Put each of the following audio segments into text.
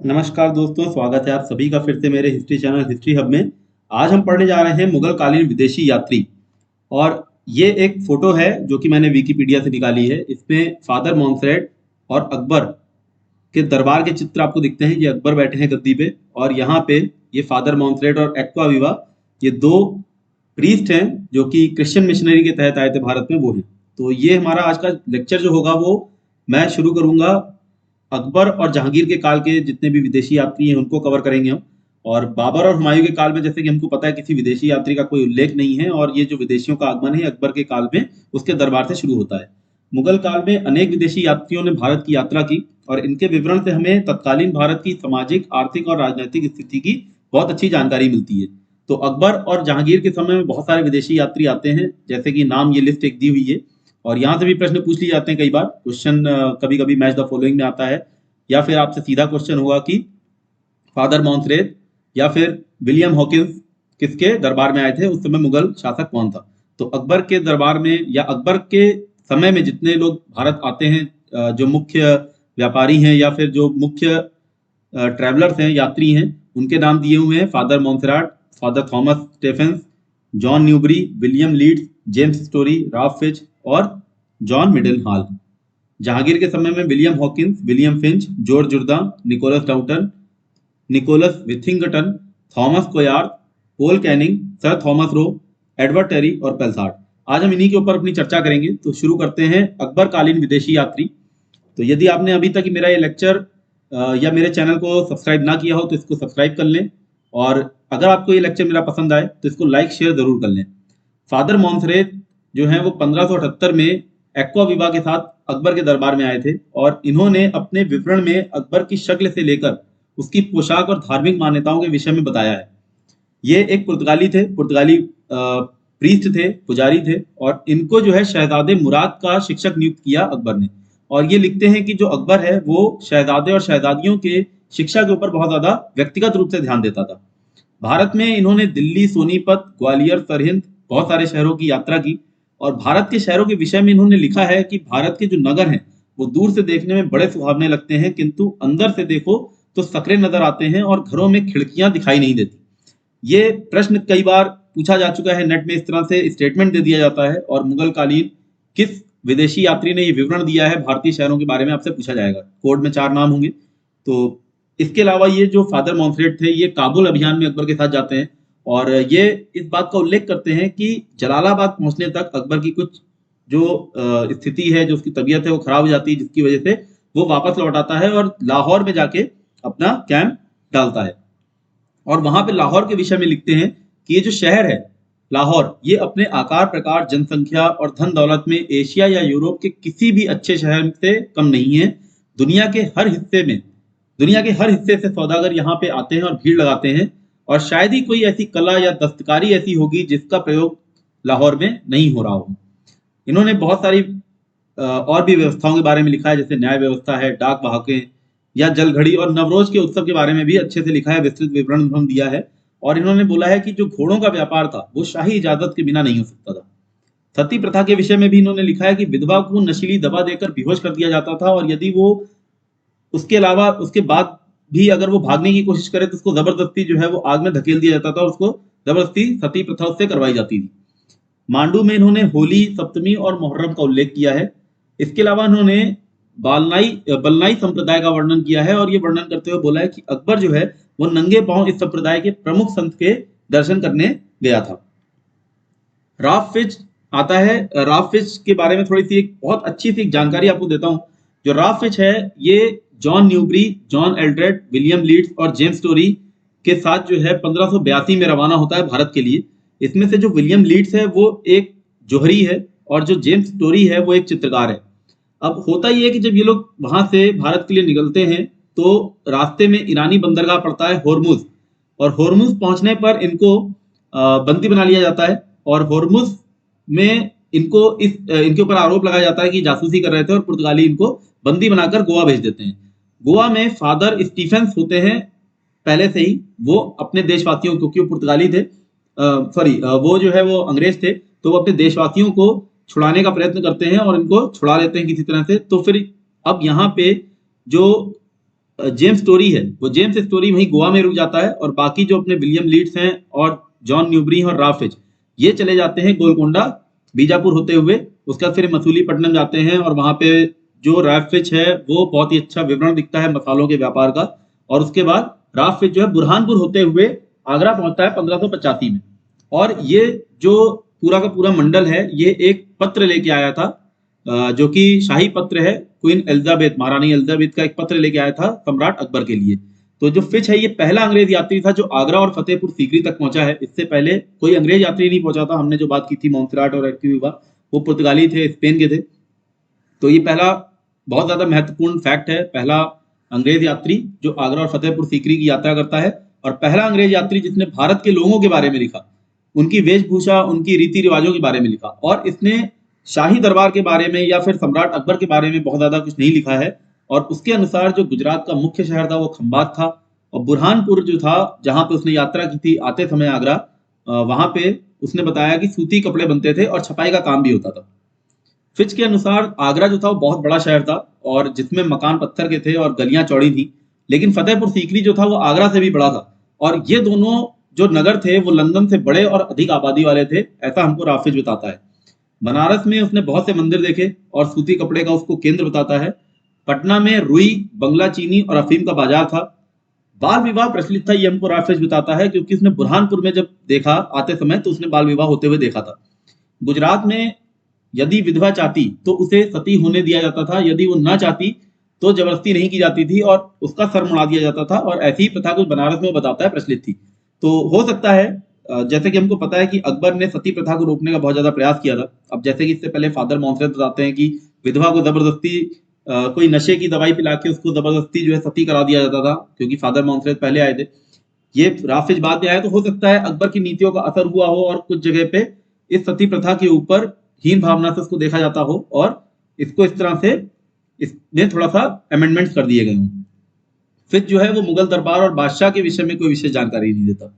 नमस्कार दोस्तों, स्वागत है आप सभी का फिर से मेरे हिस्ट्री चैनल हिस्ट्री हब में। आज हम पढ़ने जा रहे हैं मुगल कालीन विदेशी यात्री। और ये एक फोटो है जो कि मैंने विकिपीडिया से निकाली है। इसमें फादर मॉन्सरेट और अकबर के दरबार के चित्र आपको दिखते हैं। ये अकबर बैठे हैं गद्दी पे और यहाँ पे ये फादर मॉन्सरेट और एक्वा विवा, ये दो प्रीस्ट हैं जो कि क्रिश्चियन मिशनरी के तहत आए थे भारत में, वो हैं। तो ये हमारा आज का लेक्चर जो होगा वो मैं शुरू करूंगा अकबर और जहांगीर के काल के जितने भी विदेशी यात्री हैं उनको कवर करेंगे हम। और बाबर और हुमायूं के काल में जैसे कि हमको पता है किसी विदेशी यात्री का कोई उल्लेख नहीं है, और ये जो विदेशियों का आगमन है अकबर के काल में उसके दरबार से शुरू होता है। मुगल काल में अनेक विदेशी यात्रियों ने भारत की यात्रा की और इनके विवरण से हमें तत्कालीन भारत की सामाजिक, आर्थिक और राजनीतिक स्थिति की बहुत अच्छी जानकारी मिलती है। तो अकबर और जहांगीर के समय में बहुत सारे विदेशी यात्री आते हैं, जैसे कि नाम ये लिस्ट एक दी हुई है। और यहाँ से भी प्रश्न पूछ लिए जाते हैं कई बार। क्वेश्चन कभी कभी मैच द फॉलोइंग में आता है, या फिर आपसे सीधा क्वेश्चन होगा कि फादर मॉन्सरेट या फिर विलियम हॉकिंस किसके दरबार में आए थे, उस समय मुगल शासक कौन था। तो अकबर के दरबार में या अकबर के समय में जितने लोग भारत आते हैं, जो मुख्य व्यापारी हैं या फिर जो मुख्य ट्रैवलर्स हैं, यात्री हैं, उनके नाम दिए हुए हैं। Father Monserrate, father Thomas Stephens, John Newbery, William Leedes, James Story, Ralph Fitch और जॉन मिडल हॉल। जहांगीर के समय में William Hawkins, William Finch, George Jourdain, Nicholas Downton, Nicholas Withington, Thomas Coryat, Paul Canning, sir Thomas Roe, Edward Terry और Pelsaert. आज हम इन्हीं के ऊपर अपनी चर्चा करेंगे। तो शुरू करते हैं अकबर कालीन विदेशी यात्री। तो यदि आपने अभी तक मेरा ये लेक्चर या मेरे चैनल को सब्सक्राइब ना किया हो तो इसको सब्सक्राइब कर लें, और अगर आपको ये लेक्चर मेरा पसंद आए तो इसको लाइक शेयर जरूर कर लें। फादर मॉन्सरेट जो है वो 1578 में एक्वा विवा के साथ अकबर के दरबार में आए थे, और इन्होंने अपने विवरण में अकबर की शक्ल से लेकर उसकी पोशाक और धार्मिक मान्यताओं के विषय में बताया है। ये एक पुर्तगाली थे, पुर्तगाली प्रीस्ट थे, पुजारी थे, और इनको जो है शहजादे मुराद का शिक्षक नियुक्त किया अकबर ने। और ये लिखते हैं कि जो अकबर है वो शहजादे और शहजादियों के शिक्षा के ऊपर बहुत ज्यादा व्यक्तिगत रूप से ध्यान देता था। भारत में इन्होंने दिल्ली, सोनीपत, ग्वालियर, सरहिंद, बहुत सारे शहरों की यात्रा की। और भारत के शहरों के विषय में इन्होंने लिखा है कि भारत के जो नगर हैं वो दूर से देखने में बड़े सुहावने लगते हैं, किंतु अंदर से देखो तो सकरे नजर आते हैं और घरों में खिड़कियां दिखाई नहीं देती। ये प्रश्न कई बार पूछा जा चुका है, नेट में इस तरह से स्टेटमेंट दे दिया जाता है, और मुगल कालीन किस विदेशी यात्री ने ये विवरण दिया है भारतीय शहरों के बारे में आपसे पूछा जाएगा। कोड में 4 नाम होंगे। तो इसके अलावा ये जो फादर मॉन्सरेट थे ये काबुल अभियान में अकबर के साथ जाते हैं, और ये इस बात का उल्लेख करते हैं कि जलालाबाद पहुंचने तक अकबर की कुछ जो स्थिति है, जो उसकी तबीयत है वो खराब हो जाती है, जिसकी वजह से वो वापस लौट आता है और लाहौर में जाके अपना कैंप डालता है। और वहां पे लाहौर के विषय में लिखते हैं कि ये जो शहर है लाहौर, ये अपने आकार, प्रकार, जनसंख्या और धन दौलत में एशिया या यूरोप के किसी भी अच्छे शहर से कम नहीं है। दुनिया के हर हिस्से में दुनिया के हर हिस्से से सौदागर यहाँ पे आते हैं और भीड़ लगाते हैं, और शायद ही कोई ऐसी कला या दस्तकारी ऐसी होगी जिसका प्रयोग लाहौर में नहीं हो रहा हो। इन्होंने बहुत सारी और भी व्यवस्थाओं के बारे में लिखा है, जैसे न्याय व्यवस्था है, डाक वाहकें या जलघड़ी और नवरोज के उत्सव के बारे में भी अच्छे से लिखा है, विस्तृत विवरण उन्होंने दिया है। और इन्होंने बोला है कि जो घोड़ों का व्यापार था वो शाही इजाजत के बिना नहीं हो सकता था। सती प्रथा के विषय में भी इन्होंने लिखा है कि विधवा को नशीली दवा देकर बेहोश कर दिया जाता था, और यदि वो उसके अलावा उसके बाद भी अगर वो भागने की कोशिश करे तो उसको जबरदस्ती जो है वो आग में धकेल दिया जाता था, और उसको जबरदस्ती सती प्रथा उससे करवाई जाती थी। मांडू में इन्होंने होली, सप्तमी और मुहर्रम का उल्लेख किया है। इसके अलावा इन्होंने बलनाई संप्रदाय का वर्णन किया है, और ये वर्णन करते हुए बोला है कि अकबर जो है वो नंगे पांव इस संप्रदाय के प्रमुख संत के दर्शन करने गया था। राफ फिच आता है। राफ फिच के बारे में थोड़ी सी एक बहुत अच्छी सी जानकारी आपको देता हूँ। जो राफ फिच है ये John Newbery, John Eldred, William Leedes और जेम्स स्टोरी के साथ जो है 1582 में रवाना होता है भारत के लिए। इसमें से जो विलियम लीड्स है वो एक जोहरी है, और जो जेम्स स्टोरी है वो एक चित्रकार है। अब होता ये है कि जब ये लोग वहां से भारत के लिए निकलते हैं तो रास्ते में ईरानी बंदरगाह पड़ता है होर्मुज, और होर्मुज पहुंचने पर इनको बंदी बना लिया जाता है, और होर्मुज में इनके ऊपर आरोप लगाया जाता है कि जासूसी कर रहे थे, और पुर्तगाली इनको बंदी बनाकर गोवा भेज देते हैं। गोवा में फादर स्टीफेंस होते हैं पहले से ही, वो अपने देशवासियों को, क्योंकि वो पुर्तगाली थे, वो जो है वो अंग्रेज थे, तो वो अपने देशवासियों को छुड़ाने का प्रयत्न करते हैं और इनको छुड़ा लेते हैं किसी तरह से। तो फिर अब यहाँ पे जो जेम्स स्टोरी है, वो जेम्स स्टोरी वहीं गोवा में रुक जाता है और बाकी जो अपने विलियम लीड्स हैं और जॉन न्यूबरी और राल्फ फिच, ये चले जाते हैं गोलकोंडा बीजापुर होते हुए। उसके बाद फिर मसूलीपट्टनम जाते हैं और वहां पे जो राल्फ फिच है वो बहुत ही अच्छा विवरण दिखता है मसालों के व्यापार का। और उसके बाद राल्फ फिच जो है बुरहानपुर होते हुए आगरा पहुंचता है 1585 में। और ये जो पूरा का पूरा मंडल है ये एक पत्र लेके आया था, जो कि शाही पत्र है। क्वीन एलिजाबेथ, महारानी एलिजाबेथ का एक पत्र लेके आया था सम्राट अकबर के लिए। तो जो फिच है ये पहला अंग्रेज यात्री था जो आगरा और फतेहपुर सीकरी तक पहुंचा है। इससे पहले कोई अंग्रेज यात्री नहीं पहुंचा था। हमने जो बात की थी मोन्सराट और एक्विवा, वो पुर्तगाली थे, स्पेन के थे। तो ये पहला बहुत ज्यादा महत्वपूर्ण फैक्ट है, पहला अंग्रेज यात्री जो आगरा और फतेहपुर सीकरी की यात्रा करता है, और पहला अंग्रेज यात्री जिसने भारत के लोगों के बारे में लिखा, उनकी वेशभूषा, उनकी रीति रिवाजों के बारे में लिखा। और इसने शाही दरबार के बारे में या फिर सम्राट अकबर के बारे में बहुत ज्यादा कुछ नहीं लिखा है। और उसके अनुसार जो गुजरात का मुख्य शहर था वो खंबात था, और बुरहानपुर जो था जहां पे उसने यात्रा की थी आते समय आगरा, वहां पे उसने बताया कि सूती कपड़े बनते थे और छपाई का काम भी होता था। फिच के अनुसार आगरा जो था वो बहुत बड़ा शहर था और जिसमें मकान पत्थर के थे और गलियां चौड़ी थी। लेकिन फतेहपुर सीकरी जो था वो आगरा से भी बड़ा था, और ये दोनों जो नगर थे वो लंदन से बड़े और अधिक आबादी वाले थे, ऐसा हमको राफिज बताता है। बनारस में उसने बहुत से मंदिर देखे और सूती कपड़े का उसको केंद्र बताता है। पटना में रुई, बंगला चीनी और अफीम का बाजार था। बाल विवाह प्रचलित था, ये हमको राफिज बताता है, क्योंकि उसने बुरहानपुर में जब देखा आते समय तो उसने बाल विवाह होते हुए देखा था। गुजरात में यदि विधवा चाहती तो उसे सती होने दिया जाता था, यदि वो ना चाहती तो जबरदस्ती नहीं की जाती थी और उसका सर मुड़ा दिया जाता था। और ऐसी ही प्रथा कुछ बनारस में बताता है प्रचलित थी। तो हो सकता है, जैसे कि हमको पता है कि अकबर ने सती प्रथा को रोकने का बहुत ज्यादा प्रयास किया था। अब जैसे कि इससे पहले फादर मॉन्सरेट बताते हैं कि विधवा को जबरदस्ती कोई नशे की दवाई पिला के उसको जबरदस्ती जो है सती करा दिया जाता था, क्योंकि फादर मॉन्सरेट पहले आए थे। ये राफिज बाद में आया, तो हो सकता है अकबर की नीतियों का असर हुआ हो और कुछ जगह पे इस सती प्रथा के ऊपर हीन भावना से उसको देखा जाता हो और इसको इस तरह से इसमें थोड़ा सा अमेंडमेंट्स कर दिए गए हों। फिर जो है वो मुगल दरबार और बादशाह के विषय में कोई विशेष जानकारी नहीं देता।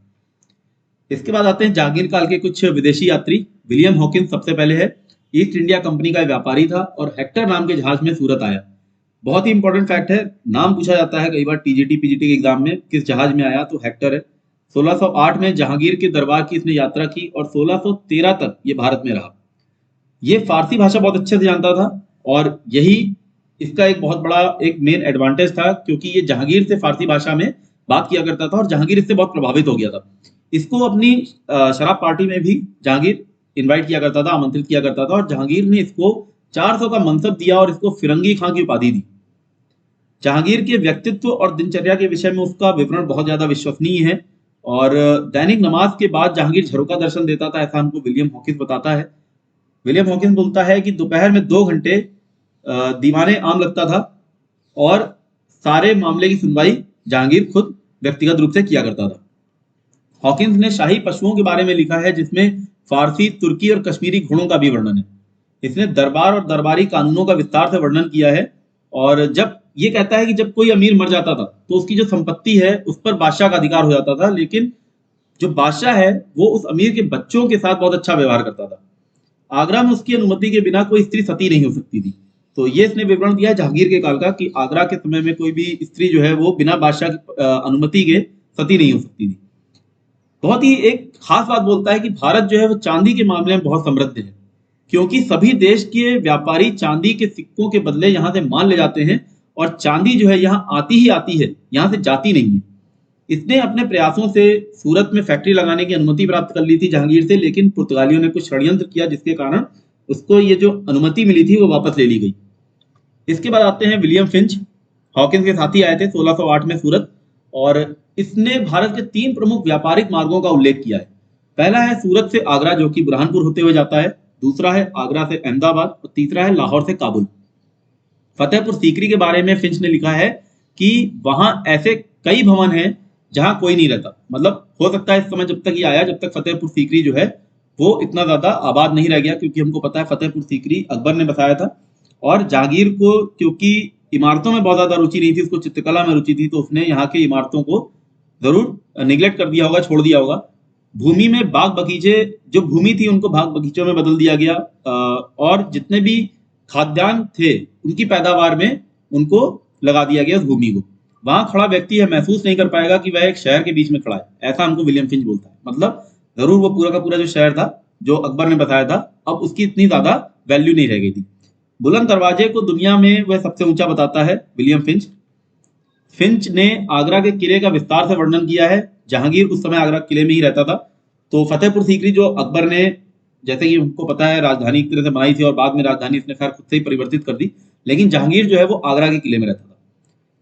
इसके बाद आते हैं जहांगीर काल के कुछ विदेशी यात्री। विलियम हॉकिंस सबसे पहले है। ईस्ट इंडिया कंपनी का व्यापारी था और हेक्टर नाम के जहाज में सूरत आया। बहुत ही इंपॉर्टेंट फैक्ट है, नाम पूछा जाता है कई बार टीजीटी पीजीटी के एग्जाम में, किस जहाज में आया, तो हेक्टर है। 1608 में जहांगीर के दरबार की इसने यात्रा की और 1613 तक ये भारत में रहा। ये फारसी भाषा बहुत अच्छे से जानता था और यही इसका एक बहुत बड़ा एक मेन एडवांटेज था, क्योंकि ये जहांगीर से फारसी भाषा में बात किया करता था और जहांगीर इससे बहुत प्रभावित हो गया था। इसको अपनी शराब पार्टी में भी जहांगीर इनवाइट किया करता था, आमंत्रित किया करता था, और जहांगीर ने इसको 400 का मनसब दिया और इसको फिरंगी खां की उपाधि दी। जहांगीर के व्यक्तित्व और दिनचर्या के विषय में उसका विवरण बहुत ज्यादा विश्वसनीय है। और दैनिक नमाज के बाद जहांगीर झरोका दर्शन देता था, ऐसा हमको विलियम हॉकिंस बताता है। विलियम हॉकिंस बोलता है कि दोपहर में 2 घंटे दीवाने आम लगता था और सारे मामले की सुनवाई जहांगीर खुद व्यक्तिगत रूप से किया करता था। हॉकिंस ने शाही पशुओं के बारे में लिखा है, जिसमें फारसी, तुर्की और कश्मीरी घोड़ों का भी वर्णन है। इसने दरबार और दरबारी कानूनों का विस्तार से वर्णन किया है। और जब ये कहता है कि जब कोई अमीर मर जाता था तो उसकी जो संपत्ति है उस पर बादशाह का अधिकार हो जाता था, लेकिन जो बादशाह है वो उस अमीर के बच्चों के साथ बहुत अच्छा व्यवहार करता था। आगरा में उसकी अनुमति के बिना कोई स्त्री सती नहीं हो सकती थी। तो ये इसने विवरण दिया है जहांगीर के काल का, कि आगरा के समय में कोई भी स्त्री जो है वो बिना बादशाह की अनुमति के सती नहीं हो सकती थी। बहुत ही एक खास बात बोलता है कि भारत जो है वो चांदी के मामले में बहुत समृद्ध है, क्योंकि सभी देश के व्यापारी चांदी के सिक्कों के बदले यहाँ से माल ले जाते हैं और चांदी जो है यहाँ आती ही आती है, यहाँ से जाती नहीं है। इसने अपने प्रयासों से सूरत में फैक्ट्री लगाने की अनुमति प्राप्त कर ली थी जहांगीर से, लेकिन पुर्तगालियों ने कुछ षड्यंत्र किया जिसके कारण उसको ये जो अनुमति मिली थी वो वापस ले ली गई। इसके बाद आते हैं विलियम फिंच। हॉकिंस के साथी आए थे 1608 में सूरत, और इसने भारत के 3 प्रमुख व्यापारिक मार्गों का उल्लेख किया है। पहला है सूरत से आगरा, जो कि बुरहानपुर होते हुए जाता है। दूसरा है आगरा से अहमदाबाद, और तीसरा है लाहौर से काबुल। फतेहपुर सीकरी के बारे में फिंच ने लिखा है कि वहां ऐसे कई भवन हैं जहां कोई नहीं रहता। मतलब हो सकता है इस समय जब तक ये आया, जब तक फतेहपुर सीकरी जो है वो इतना ज्यादा आबाद नहीं रह गया, क्योंकि हमको पता है फतेहपुर सीकरी अकबर ने बसाया था। और जहांगीर को क्योंकि इमारतों में बहुत ज्यादा रुचि नहीं थी, उसको चित्रकला में रुचि थी, तो उसने यहाँ की इमारतों को जरूर निगलेक्ट कर दिया होगा, छोड़ दिया होगा। भूमि में बाग बगीचे, जो भूमि थी उनको बाग बगीचों में बदल दिया गया, और जितने भी खाद्यान्न थे उनकी पैदावार में उनको लगा दिया गया उस भूमि को। वहां खड़ा व्यक्ति यह महसूस नहीं कर पाएगा कि वह एक शहर के बीच में खड़ा है। ऐसा हमको विलियम फिंच बोलता है। मतलब जरूर वो पूरा का पूरा जो शहर था, जो अकबर ने बताया था, अब उसकी इतनी ज्यादा वैल्यू नहीं रह गई थी। बुलंद दरवाजे को दुनिया में वह सबसे ऊंचा बताता है विलियम फिंच। फिंच ने आगरा के किले का विस्तार से वर्णन किया है। जहांगीर उस समय आगरा किले में ही रहता था। तो फतेहपुर सीकरी जो अकबर ने, जैसे कि हमको पता है, राजधानी एक तरह से बनाई थी और बाद में राजधानी इसने खैर खुद से ही परिवर्तित कर दी, लेकिन जहांगीर जो है वो आगरा के किले में रहता था।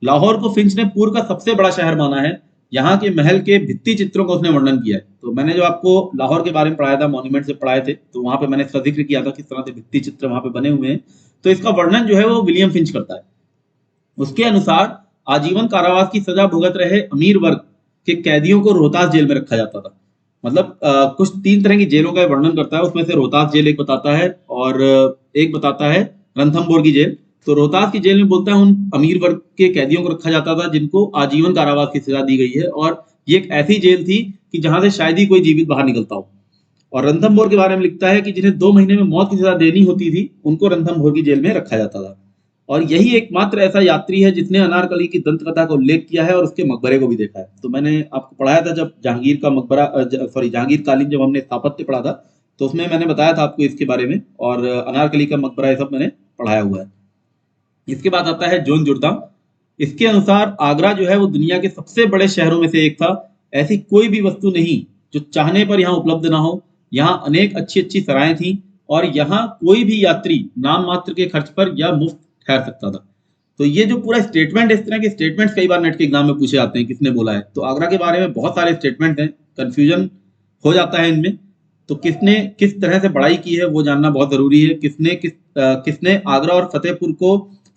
लाहौर को फिंच ने पूर्व का सबसे बड़ा शहर माना है। यहाँ के महल के भित्ति चित्रों का उसने वर्णन किया है। तो मैंने जो आपको लाहौर के बारे में पढ़ाया था, मॉन्यूमेंट से पढ़ाए थे, तो वहां पे मैंने इसका जिक्र किया था किस तरह से भित्ति चित्र वहां पे बने हुए हैं। तो इसका वर्णन जो है वो विलियम फिंच करता है। उसके अनुसार आजीवन कारावास की सजा भुगत रहे अमीर वर्ग के कैदियों को रोहतास जेल में रखा जाता था। मतलब कुछ 3 तरह की जेलों का वर्णन करता है। उसमें से रोहतास जेल एक बताता है और एक बताता है रणथंभौर की जेल। तो रोहतास की जेल में बोलता है उन अमीर वर्ग के कैदियों को रखा जाता था जिनको आजीवन कारावास की सजा दी गई है, और ये एक ऐसी जेल थी कि जहां से शायद ही कोई जीवित बाहर निकलता हो। और रणथंभौर के बारे में लिखता है कि जिन्हें 2 महीने में मौत की सजा देनी होती थी, उनको रणथंभौर की जेल में रखा जाता था। और यही एकमात्र ऐसा यात्री है जिसने अनारकली की दंत कथा का उल्लेख किया है और उसके मकबरे को भी देखा है। तो मैंने आपको पढ़ाया था जब जहांगीर का मकबरा, सॉरी, जहांगीर कालीन जब हमने स्थापत्य पढ़ा था, तो उसमें मैंने बताया था आपको इसके बारे में, और अनारकली का मकबरा ये सब मैंने पढ़ाया हुआ है। इसके बाद आता है जोन जुर्दाम। इसके अनुसार आगरा जो है वो दुनिया के सबसे बड़े शहरों में से एक था। ऐसी कोई भी वस्तु नहीं जो चाहने पर यहाँ उपलब्ध ना हो। यहाँ अनेक अच्छी अच्छी सराएं थी और यहाँ कोई भी यात्री नाम मात्र के खर्च पर या मुफ्त ठहर सकता था। तो ये जो पूरा स्टेटमेंट है, इस तरह के स्टेटमेंट्स कई बार नेट के एग्जाम में पूछे जाते हैं, किसने बोला है। तो आगरा के बारे में बहुत सारे स्टेटमेंट हैं, कंफ्यूजन हो जाता है इनमें। तो किसने किस तरह से बड़ाई की है वो जानना बहुत जरूरी है। किसने आगरा और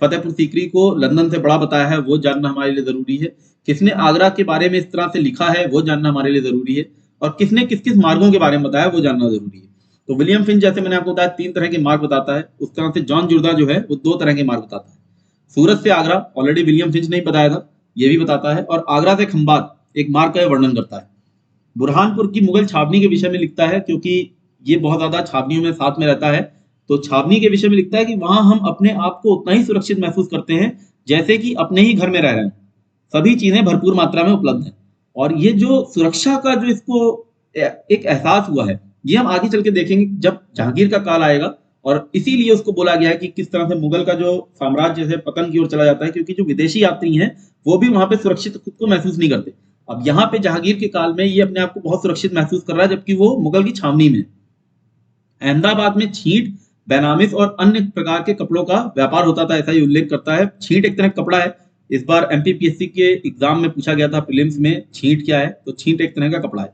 फतेहपुर सीकरी को लंदन से बड़ा बताया है वो जानना हमारे लिए जरूरी है। किसने आगरा के बारे में इस तरह से लिखा है वो जानना हमारे लिए जरूरी है। और किसने किस किस मार्गों के बारे में बताया वो जानना जरूरी है। तो विलियम फिंच, जैसे मैंने आपको बताया, 3 तरह के मार्ग बताता है, उस तरह से जॉन जुर्दा जो है वो 2 तरह के मार्ग बताता है। सूरत से आगरा ऑलरेडी विलियम फिंच ने ही बताया था, ये भी बताता है। और आगरा से खंबात एक मार्ग का वर्णन करता है। बुरहानपुर की मुगल छावनी के विषय में लिखता है, क्योंकि ये बहुत ज्यादा छावनियों में साथ में रहता है। तो छावनी के विषय में लिखता है कि वहां हम अपने आप को उतना ही सुरक्षित महसूस करते हैं जैसे कि अपने ही घर में रह रहे हैं। सभी चीजें भरपूर मात्रा में उपलब्ध हैं। और ये जो सुरक्षा का जो इसको एक एहसास हुआ है, ये हम आगे चल के देखेंगे जब जहांगीर का काल आएगा। और इसीलिए उसको बोला गया है कि किस तरह से मुगल का जो साम्राज्य है पतन की ओर चला जाता है, क्योंकि जो विदेशी यात्री हैं वो भी वहां पे सुरक्षित खुद को महसूस नहीं करते। अब यहाँ पे जहांगीर के काल में ये अपने आप को बहुत सुरक्षित महसूस कर रहा है, जबकि वो मुगल की छावनी में। अहमदाबाद में छींट, बेनामिस और अन्य प्रकार के कपड़ों का व्यापार होता था, ऐसा ही उल्लेख करता है। छींट एक तरह का कपड़ा है। इस बार एमपीपीएससी के एग्जाम में पूछा गया था प्रीलिम्स में, छींट क्या है। तो छींट एक तरह का कपड़ा है।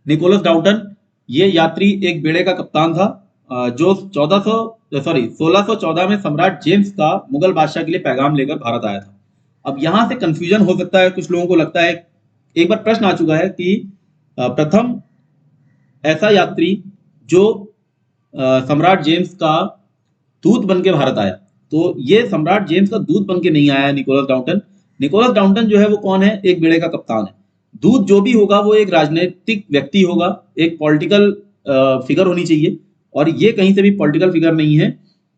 निकोलस डाउटन, ये यात्री एक बेड़े का कप्तान था, जो 1614 में सम्राट जेम्स का मुगल बादशाह के लिए पैगाम लेकर भारत आया था। अब यहां से कंफ्यूजन हो सकता है, कुछ लोगों को लगता है, एक बार प्रश्न आ चुका है कि प्रथम ऐसा यात्री जो सम्राट जेम्स का दूत बन के भारत आया, तो ये सम्राट जेम्स का दूत बन के नहीं आया है निकोलस डाउटन। निकोलस डाउटन जो है वो कौन है? एक बेड़े का कप्तान है। दूत जो भी होगा वो एक राजनीतिक व्यक्ति होगा, एक पॉलिटिकल फिगर होनी चाहिए, और ये कहीं से भी पॉलिटिकल फिगर नहीं है।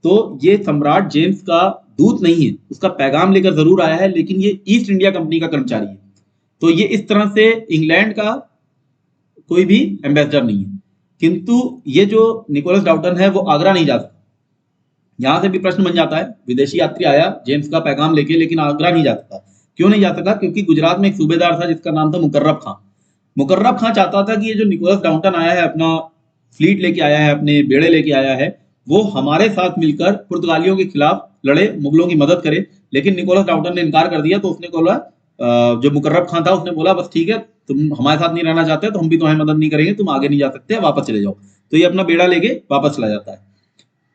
तो ये सम्राट जेम्स का दूत नहीं है, उसका पैगाम लेकर जरूर आया है, लेकिन ये ईस्ट इंडिया कंपनी का कर्मचारी है। तो ये इस तरह से इंग्लैंड का कोई भी एम्बेसडर नहीं है। किंतु ये जो निकोलस डाउटन है वो आगरा नहीं जा सकता। यहां से भी प्रश्न बन जाता है, विदेशी यात्री आया जेम्स का पैगाम लेके, लेकिन आगरा नहीं जा सकता। क्यों नहीं जा सका? क्योंकि गुजरात में एक सूबेदार था जिसका नाम था मुकर्रब खां। मुकर्रब खां चाहता था कि ये जो निकोलस डाउटन आया है, अपना फ्लीट लेके आया है, अपने बेड़े लेके आया है, वो हमारे साथ मिलकर पुर्तगालियों के खिलाफ लड़े, मुगलों की मदद करे। लेकिन निकोलस डाउटन ने इनकार कर दिया। तो उसने बोला, जो मुकर्रब खां था उसने बोला, बस ठीक है, तुम हमारे साथ नहीं रहना चाहते तो हम भी तुम्हारी मदद नहीं करेंगे, तुम आगे नहीं जा सकते, वापस चले जाओ। तो ये अपना बेड़ा लेके वापस चला जाता है।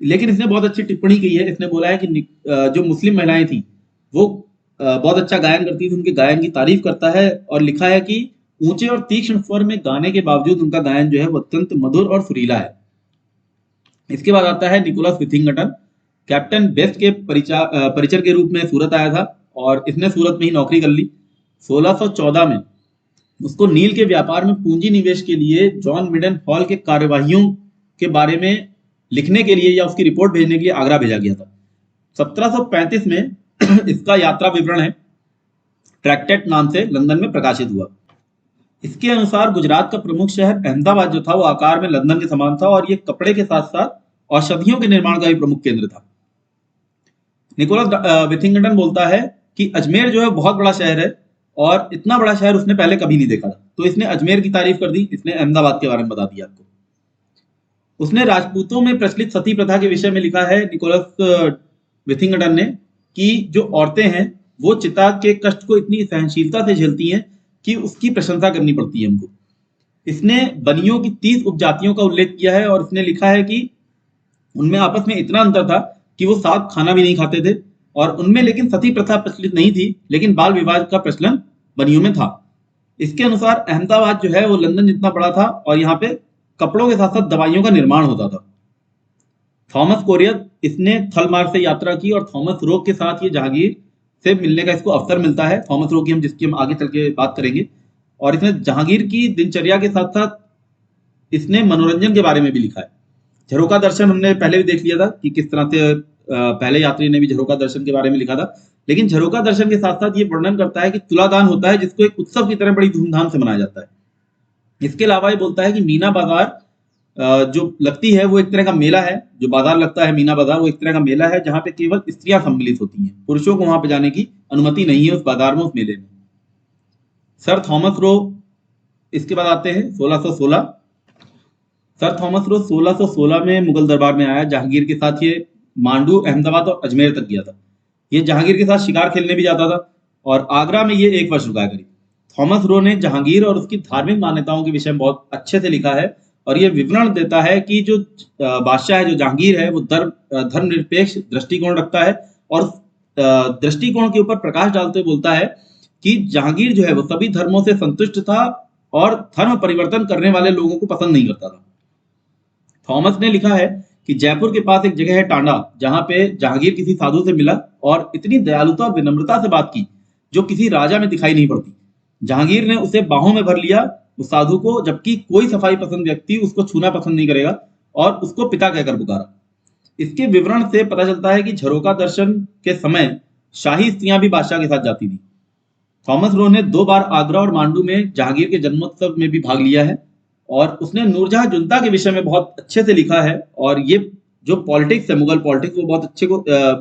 लेकिन इसने बहुत अच्छी टिप्पणी की है। इसने बोला है कि जो मुस्लिम महिलाएं थी वो बहुत अच्छा गायन करती थी, उनके गायन की तारीफ करता है, और लिखा है कि ऊंचे और तीक्ष्ण स्वर में गाने के बावजूद उनका गायन जो है वो अत्यंत मधुर और सुरीला है। इसके बाद आता है निकोलस विथिंगटन। कैप्टन बेस्ट के परिचर के रूप में सूरत आया था, और इसने सूरत में ही नौकरी कर ली। 1614 में उसको नील के व्यापार में पूंजी निवेश के लिए जॉन मिडन हॉल के कार्यवाहियों के बारे में लिखने के लिए या उसकी रिपोर्ट भेजने के लिए आगरा भेजा गया था। 1735 में इसका यात्रा विवरण है। ट्रैक्टेट नाम से लंदन में प्रकाशित हुआ। इसके अनुसार गुजरात का प्रमुख शहर अहमदाबाद जो था वो आकार में लंदन के समान था और ये कपड़े के साथ साथ औषधियों के निर्माण का भी प्रमुख केंद्र था। निकोलस विथिंगटन बोलता है कि अजमेर जो है बहुत बड़ा शहर है और इतना बड़ा शहर उसने पहले कभी नहीं देखा था। तो इसने अजमेर की तारीफ कर दी, इसने अहमदाबाद के बारे में बता दिया आपको। उसने राजपूतों में प्रचलित सती प्रथा के विषय में लिखा है निकोलस विथिंगटन ने कि जो औरतें हैं वो चिता के कष्ट को इतनी सहनशीलता से झेलती हैं कि उसकी प्रशंसा करनी पड़ती है हमको। इसने बनियों की 30 उपजातियों का उल्लेख किया है और इसने लिखा है कि उनमें आपस में इतना अंतर था कि वो साथ खाना भी नहीं खाते थे और उनमें लेकिन सती प्रथा प्रचलित नहीं थी, लेकिन बाल विवाह का प्रचलन बनियों में था। इसके अनुसार अहमदाबाद जो है वो लंदन जितना बड़ा था और यहाँ पे कपड़ों के साथ साथ दवाइयों का निर्माण होता था। थॉमस कोरियर इसने थल मार्ग से यात्रा की और थॉमस रोक के साथ ये जहांगीर से मिलने का इसको अवसर मिलता है। थॉमस रोक की जिसकी हम आगे चल के बात करेंगे। और इसने जहांगीर की दिनचर्या के साथ साथ इसने मनोरंजन के बारे में भी लिखा है। झरोका दर्शन हमने पहले भी देख लिया था कि किस तरह से पहले यात्री ने भी झरोका दर्शन के बारे में लिखा था, लेकिन झरोका दर्शन के साथ साथ ये वर्णन करता है कि तुलादान होता है जिसको एक उत्सव की तरह बड़ी धूमधाम से मनाया जाता है। इसके अलावा ये बोलता है कि मीना बाजार जो लगती है वो एक तरह का मेला है। जो बाजार लगता है मीना बाजार वो एक तरह का मेला है जहां पे केवल स्त्रियां सम्मिलित होती हैं, पुरुषों को वहां पे जाने की अनुमति नहीं है उस बाजार में, उस मेले में। सर थॉमस रो इसके बाद आते हैं 1616। सर थॉमस रो 1616 में मुगल दरबार में आया। जहांगीर के साथ ये मांडू, अहमदाबाद और अजमेर तक गया था। ये जहांगीर के साथ शिकार खेलने भी जाता था और आगरा में ये 1 वर्ष रुका करीब। थॉमस रो ने जहांगीर और उसकी धार्मिक मान्यताओं के विषय में बहुत अच्छे से लिखा है और ये विवरण देता है कि जो बादशाह है, जो जहांगीर है, वो धर्मनिरपेक्ष दृष्टिकोण रखता है और दृष्टिकोण के ऊपर प्रकाश डालते हुए बोलता है कि जहांगीर जो है वो सभी धर्मों से संतुष्ट था और धर्म परिवर्तन करने वाले लोगों को पसंद नहीं करता था। थॉमस ने लिखा है कि जयपुर के पास एक जगह है टांडा, जहां पे जहांगीर किसी साधु से मिला और इतनी दयालुता और विनम्रता से बात की जो किसी राजा में दिखाई नहीं पड़ती। जहांगीर ने उसे बाहों में भर लिया उस साधु को, जबकि कोई सफाई पसंद व्यक्ति उसको छूना पसंद नहीं करेगा, और उसको पिता कहकर पुकारा। इसके विवरण से पता चलता है कि झरोका दर्शन के समय शाही स्त्रियां भी बादशाह के साथ जाती थी। थॉमस रो ने 2 बार आगरा और मांडू में जहांगीर के जन्मोत्सव में भी भाग लिया है और उसने नूरजहां जुंता के विषय में बहुत अच्छे से लिखा है। और ये जो पॉलिटिक्स है, मुगल पॉलिटिक्स, वो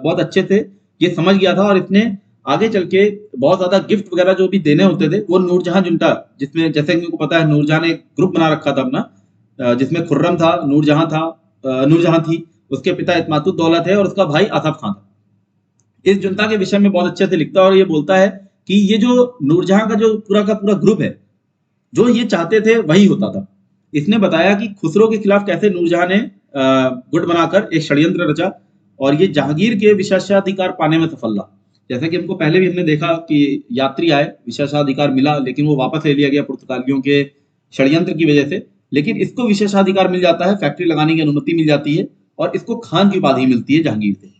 बहुत अच्छे से ये समझ गया था और इसने आगे चल के बहुत ज्यादा गिफ्ट वगैरह जो भी देने होते थे वो नूरजहां जुंटा, जिसमें जैसे कि पता है नूरजहां ने एक ग्रुप बना रखा था अपना, जिसमें खुर्रम था, नूरजहां थी, उसके पिता इत्मातुद दौलत है और उसका भाई आसफ खान था। इस जुंता के विषय में बहुत अच्छे से लिखता है और ये बोलता है कि ये जो नूरजहां का पूरा ग्रुप है, जो ये चाहते थे वही होता था। इसने बताया कि खुसरो के खिलाफ कैसे नूरजहां ने गुट बनाकर एक षड्यंत्र रचा और ये जहांगीर के विशेषाधिकार पाने में सफल रहा। जैसे कि हमको पहले भी हमने देखा कि यात्री आए, विशेषाधिकार मिला, लेकिन वो वापस ले लिया गया पुर्तगालियों के षड्यंत्र की वजह से। लेकिन इसको विशेषाधिकार मिल जाता है, फैक्ट्री लगाने की अनुमति मिल जाती है और इसको खान की उपाधि मिलती है जहांगीर से।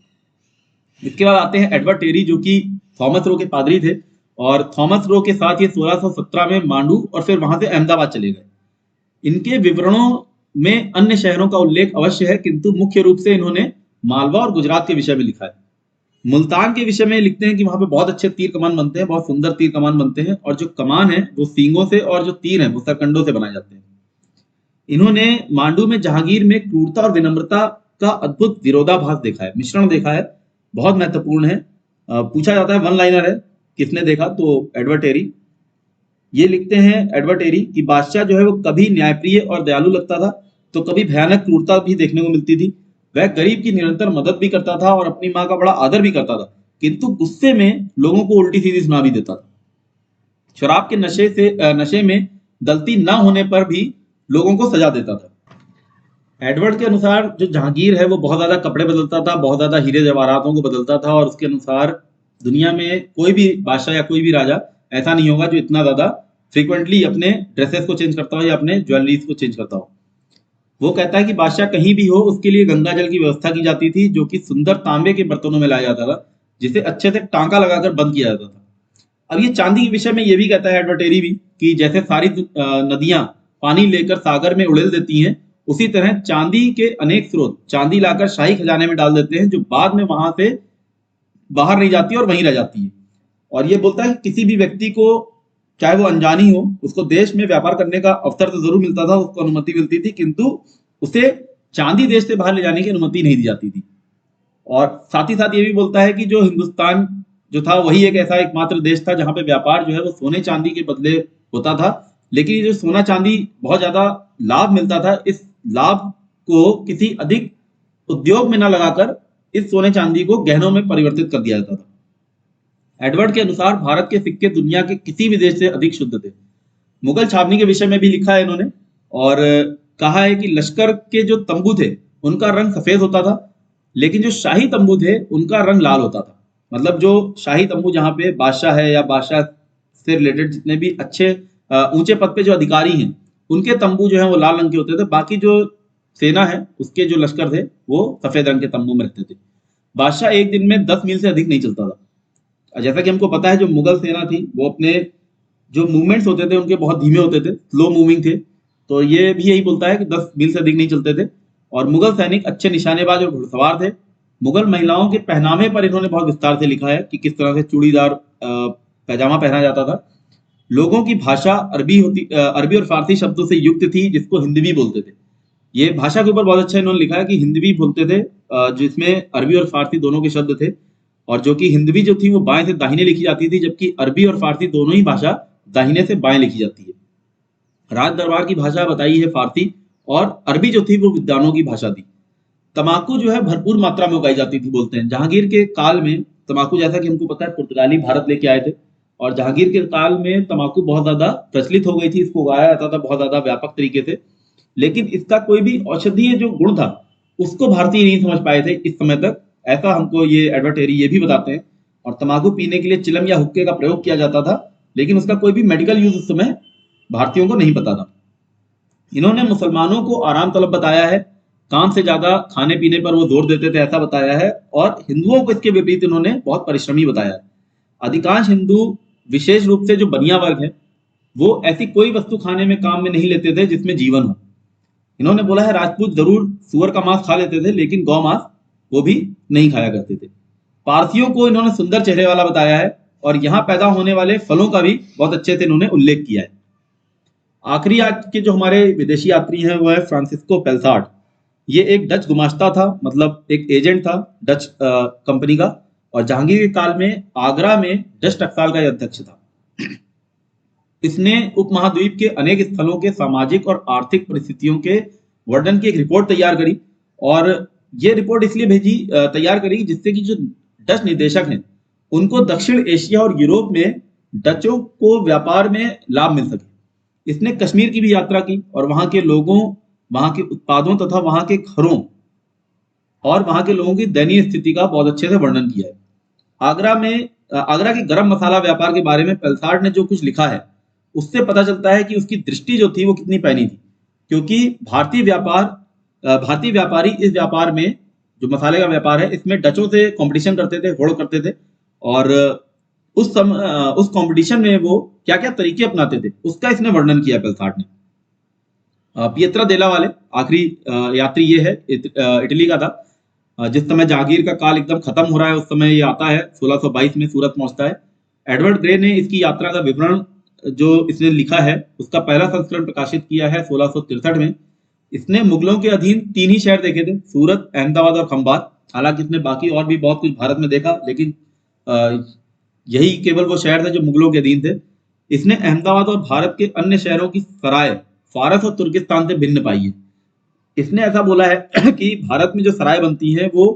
इसके बाद आते हैं एडवर्ड टेरी, जो कि थॉमस रो के पादरी थे और थॉमस रो के साथ ये 1617 में मांडू और फिर वहां से अहमदाबाद चले गए। इनके विवरणों में अन्य शहरों का उल्लेख अवश्य है, किंतु मुख्य रूप से इन्होंने मालवा और गुजरात के विषय में लिखा है। मुल्तान के विषय में लिखते हैं कि वहां पे बहुत अच्छे तीर कमान बनते हैं, बहुत सुंदर तीर कमान बनते हैं और जो कमान है वो सींगों से और जो तीर है वो सरकंडों से बनाए जाते हैं। इन्होंने मांडू में जहांगीर में क्रूरता और विनम्रता का अद्भुत विरोधाभास देखा है, मिश्रण देखा है, बहुत महत्वपूर्ण है। पूछा जाता है, वन लाइनर है, किसने देखा, तो एडवर्ड टेरी। ये लिखते हैं एडवर्ड टेरी कि बादशाह जो है वो कभी न्यायप्रिय और दयालु लगता था तो कभी भयानक क्रूरता भी देखने को मिलती थी। वह गरीब की निरंतर मदद भी करता था और अपनी माँ का बड़ा आदर भी करता था, किंतु गुस्से में लोगों को उल्टी सीधी सुना भी देता था। शराब के नशे में गलती न होने पर भी लोगों को सजा देता था। एडवर्ड के अनुसार जो जहांगीर है वो बहुत ज्यादा कपड़े बदलता था, बहुत ज्यादा हीरे जवाहरातों को बदलता था और उसके अनुसार दुनिया में कोई भी बादशाह या कोई भी राजा ऐसा नहीं होगा जो इतना ज्यादा फ्रीक्वेंटली अपने ड्रेसेस को चेंज करता हो या अपने ज्वेलरीज को चेंज करता हो। वो कहता है कि बादशाह कहीं भी हो उसके लिए गंगा जल की व्यवस्था की जाती थी, जो कि सुंदर तांबे के बर्तनों में लाया जाता था, जिसे अच्छे से टांका लगाकर बंद किया जाता था। अब ये चांदी के विषय में ये भी कहता है एडवर्ड टेरी भी कि जैसे सारी नदियां पानी लेकर सागर में उड़ेल देती हैं, उसी तरह चांदी के अनेक स्रोत चांदी लाकर शाही खजाने में डाल देते हैं, जो बाद में वहां से बाहर नहीं जाती और वहीं रह जाती है। और ये बोलता है कि किसी भी व्यक्ति को, चाहे वो अनजानी हो, उसको देश में व्यापार करने का अवसर तो जरूर मिलता था, उसको अनुमति मिलती थी, किंतु उसे चांदी देश से बाहर ले जाने की अनुमति नहीं दी जाती थी। और साथ ही साथ ये भी बोलता है कि जो हिंदुस्तान जो था वही एक ऐसा एकमात्र देश था जहां पे व्यापार जो है वो सोने चांदी के बदले होता था, लेकिन ये जो सोना चांदी बहुत ज्यादा लाभ मिलता था, इस लाभ को किसी अधिक उद्योग में न लगाकर इस सोने चांदी को गहनों में परिवर्तित कर दिया जाता था। एडवर्ड के अनुसार भारत के सिक्के दुनिया के किसी भी देश से अधिक शुद्ध थे। मुगल छावनी के विषय में भी लिखा है इन्होंने, और कहा है कि लश्कर के जो तंबू थे उनका रंग सफेद होता था, लेकिन जो शाही तंबू थे उनका रंग लाल होता था। मतलब जो शाही तंबू जहाँ पे बादशाह है या बादशाह से रिलेटेड जितने भी अच्छे ऊंचे पद पे जो अधिकारी हैं उनके तंबू जो है वो लाल रंग के होते थे, बाकी जो सेना है उसके जो लश्कर थे वो सफेद रंग के तंबू में रहते थे। बादशाह एक दिन में 10 मील से अधिक नहीं चलता था। जैसा कि हमको पता है जो मुगल सेना थी वो अपने जो मूवमेंट्स होते थे उनके बहुत धीमे होते थे, स्लो मूविंग थे, तो ये भी यही बोलता है कि 10 मील से अधिक नहीं चलते थे। और मुगल सैनिक अच्छे निशानेबाज और घुड़सवार थे। मुगल महिलाओं के पहनावे पर इन्होंने बहुत विस्तार से लिखा है कि किस तरह से चूड़ीदार पैजामा पहना जाता था। लोगों की भाषा अरबी और फारसी शब्दों से युक्त थी, जिसको हिंदवी बोलते थे। ये भाषा के ऊपर बहुत अच्छा इन्होंने लिखा है कि हिंदवी बोलते थे, जिसमें अरबी और फारसी दोनों के शब्द थे, और जो कि हिंदवी जो थी वो बाएं से दाहिने लिखी जाती थी, जबकि अरबी और फारसी दोनों ही भाषा दाहिने से बाएं लिखी जाती है। राज दरबार की भाषा बताई है फारसी, और अरबी जो थी वो विद्वानों की भाषा थी। तमाकू जो है भरपूर मात्रा में उगाई जाती थी बोलते हैं। जहांगीर के काल में तमाकू, जैसा कि हमको पता है, पुर्तगाली भारत लेके आए थे, और जहांगीर के काल में तमाकू बहुत ज्यादा प्रचलित हो गई थी, इसको उगाया जाता था बहुत ज्यादा व्यापक तरीके से, लेकिन इसका कोई भी औषधीय जो गुण था उसको भारतीय नहीं समझ पाए थे इस समय तक, ऐसा हमको ये एडवर्ड टेरी ये भी बताते हैं। और तमाकू पीने के लिए चिलम या हुक्के का प्रयोग किया जाता था, लेकिन उसका कोई भी मेडिकल यूज उस समय भारतीयों को नहीं पता था। इन्होंने मुसलमानों को आराम तलब बताया है, काम से ज्यादा खाने पीने पर वो जोर देते थे ऐसा बताया है, और हिंदुओं को इसके विपरीत इन्होंने बहुत परिश्रमी बताया है। अधिकांश हिंदू, विशेष रूप से जो बनिया वर्ग है, वो ऐसी कोई वस्तु खाने में काम में नहीं लेते थे जिसमें जीवन हो। इन्होंने बोला है राजपूत जरूर सुअर का मांस खा लेते थे, लेकिन गौ मांस वो भी नहीं खाया करते थे। पारसियों को इन्होंने सुंदर चेहरे वाला बताया है, और यहाँ पैदा होने वाले फलों का भी बहुत अच्छे से इन्होंने उल्लेख किया है। आखिरी आज के जो हमारे विदेशी यात्री हैं वो है फ्रांसिस्को पेल्सार्ट। ये एक डच गुमास्ता था, मतलब एक एजेंट था डच कंपनी का, और जहांगीर के काल में आगरा में डच टकसाल का अध्यक्ष था। इसने उपमहाद्वीप के अनेक स्थलों के सामाजिक और आर्थिक परिस्थितियों के वर्णन की एक रिपोर्ट तैयार करी, और ये रिपोर्ट इसलिए तैयार करी जिससे कि जो डच निदेशक हैं उनको दक्षिण एशिया और यूरोप में डचों को व्यापार में लाभ मिल सके। इसने कश्मीर की भी यात्रा की, और वहां के लोगों, वहां के उत्पादों तथा वहां के घरों और वहां के लोगों की दयनीय स्थिति का बहुत अच्छे से वर्णन किया है। आगरा के गरम मसाला व्यापार के बारे में पेल्सार्ट ने जो कुछ लिखा है उससे पता चलता है कि उसकी दृष्टि जो थी वो कितनी पैनी थी, क्योंकि भारतीय व्यापारी इस व्यापार में, जो मसाले का व्यापार है, इसमें डचों से कंपटीशन करते थे, होड़ करते थे, और उस कंपटीशन में वो क्या क्या तरीके अपनाते थे उसका इसने वर्णन किया पेल्सार्ट ने। पियत्रा देला वाले आखिरी यात्री ये है, इटली का था। जिस समय जहांगीर का काल एकदम खत्म हो रहा है उस समय ये आता है, 1622 में सूरत पहुंचता है। एडवर्ड ग्रे ने इसकी यात्रा का विवरण जो इसने लिखा है उसका पहला संस्करण प्रकाशित किया है 1663 में। इसने मुगलों के अधीन 3 ही शहर देखे थे, सूरत, अहमदाबाद और खंबात। हालांकि इसने बाकी और भी बहुत कुछ भारत में देखा, लेकिन यही केवल वो शहर थे जो मुगलों के अधीन थे। इसने अहमदाबाद और भारत के अन्य शहरों की सराय फारस और तुर्किस्तान से भिन्न पाई है। इसने ऐसा बोला है कि भारत में जो सराय बनती है वो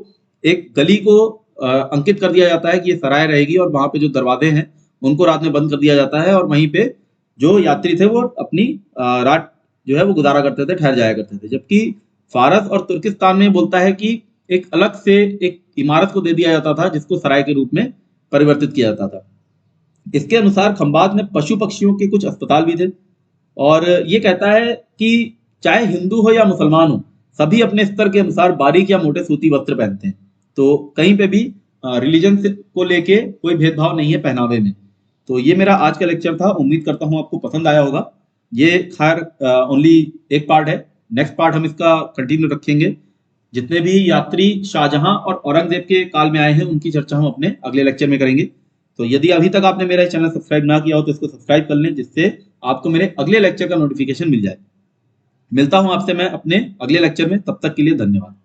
एक गली को अंकित कर दिया जाता है कि ये सराय रहेगी, और वहां पे जो दरवाजे हैं उनको रात में बंद कर दिया जाता है, और वहीं पे जो यात्री थे वो अपनी रात जो है वो गुजारा करते थे, ठहर जाया करते थे। जबकि फारस और तुर्किस्तान में बोलता है कि एक अलग से एक इमारत को दे दिया जाता था जिसको सराय के रूप में परिवर्तित किया जाता था। इसके अनुसार खंबात में पशु पक्षियों के कुछ अस्पताल भी थे, और ये कहता है कि चाहे हिंदू हो या मुसलमान हो, सभी अपने स्तर के अनुसार बारीक या मोटे सूती वस्त्र पहनते हैं। तो कहीं पे भी रिलीजन को लेके कोई भेदभाव नहीं है पहनावे में। तो ये मेरा आज का लेक्चर था, उम्मीद करता हूँ आपको पसंद आया होगा। ये खैर ओनली एक पार्ट है, नेक्स्ट पार्ट हम इसका कंटिन्यू रखेंगे। जितने भी यात्री शाहजहां और औरंगजेब के काल में आए हैं उनकी चर्चा हम अपने अगले लेक्चर में करेंगे। तो यदि अभी तक आपने मेरा चैनल सब्सक्राइब ना किया हो तो इसको सब्सक्राइब कर लें, जिससे आपको मेरे अगले लेक्चर का नोटिफिकेशन मिल जाए। मिलता हूं आपसे मैं अपने अगले लेक्चर में, तब तक के लिए धन्यवाद।